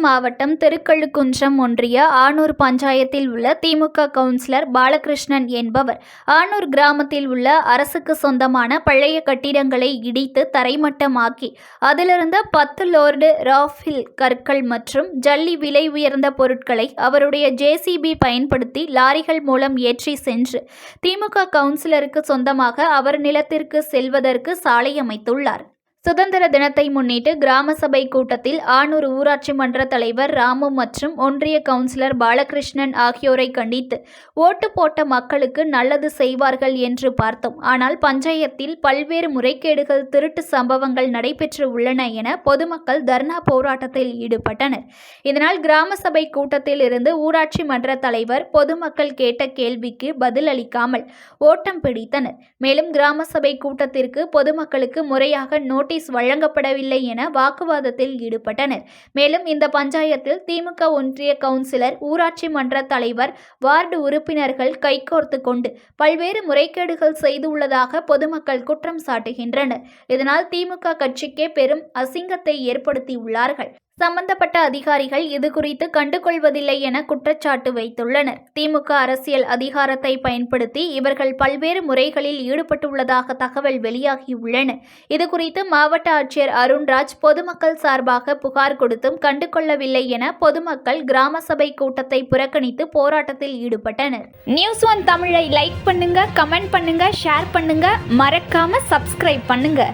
மாவட்டம் திருக்கழுக்குன்றம் ஒன்றிய ஆனூர் பஞ்சாயத்தில் உள்ள திமுக கவுன்சிலர் பாலகிருஷ்ணன் என்பவர் ஆனூர் கிராமத்தில் உள்ள அரசுக்கு சொந்தமான பழைய கட்டிடங்களை இடித்து தரைமட்டமாக்கி அதிலிருந்த 10 லோடு ராஃபில் கற்கள் மற்றும் ஜல்லி விலை உயர்ந்த பொருட்களை அவருடைய ஜேசிபி பயன்படுத்தி லாரிகள் மூலம் ஏற்றி சென்று திமுக கவுன்சிலருக்கு சொந்தமாக அவர் நிலத்திற்கு செல்வதற்கு சாலை அமைத்துள்ளார். சுதந்திர தினத்தை முன்னிட்டு கிராம சபை கூட்டத்தில் ஆனூர் ஊராட்சி மன்ற தலைவர் ராமு மற்றும் ஒன்றிய கவுன்சிலர் பாலகிருஷ்ணன் ஆகியோரை கண்டித்து ஓட்டு போட்ட மக்களுக்கு நல்லது செய்வார்கள் என்று பார்த்தோம். ஆனால் பஞ்சாயத்தில் பல்வேறு முறைகேடுகள், திருட்டு சம்பவங்கள் நடைபெற்று உள்ளன என பொதுமக்கள் தர்ணா போராட்டத்தில் ஈடுபட்டனர். இதனால் கிராம சபை கூட்டத்தில் இருந்து ஊராட்சி மன்ற தலைவர் பொதுமக்கள் கேட்ட கேள்விக்கு பதில் அளிக்காமல் ஓட்டம் பிடித்தனர். மேலும் கிராம சபை கூட்டத்திற்கு பொதுமக்களுக்கு முறையாக நோட்டீஸ் வழங்கப்படவில்லை என வாக்குவாதத்தில் ஈடுபட்டனர். மேலும் இந்த பஞ்சாயத்தில் திமுக ஒன்றிய கவுன்சிலர், ஊராட்சி மன்ற தலைவர், வார்டு உறுப்பினர்கள் கைகோர்த்து கொண்டு பல்வேறு முறைகேடுகள் செய்துள்ளதாக பொதுமக்கள் குற்றம் சாட்டுகின்றனர். இதனால் திமுக கட்சிக்கே பெரும் அசிங்கத்தை ஏற்படுத்தியுள்ளார்கள். சம்பந்தப்பட்ட அதிகாரிகள் இதுகுறித்து கண்டுகொள்வதில்லை என குற்றச்சாட்டு வைத்துள்ளனர். திமுக அரசியல் அதிகாரத்தை பயன்படுத்தி இவர்கள் பல்வேறு முறைகளில் ஈடுபட்டுள்ளதாக தகவல் வெளியாகியுள்ளன. இதுகுறித்து மாவட்ட ஆட்சியர் அருண்ராஜ் பொதுமக்கள் சார்பாக புகார் கொடுத்தும் கண்டுகொள்ளவில்லை என பொதுமக்கள் கிராம சபை கூட்டத்தை புறக்கணித்து போராட்டத்தில் ஈடுபட்டனர். News1 தமிழை லைக் பண்ணுங்க, கமெண்ட் பண்ணுங்க, ஷேர் பண்ணுங்க, மறக்காம சப்ஸ்கிரைப் பண்ணுங்க.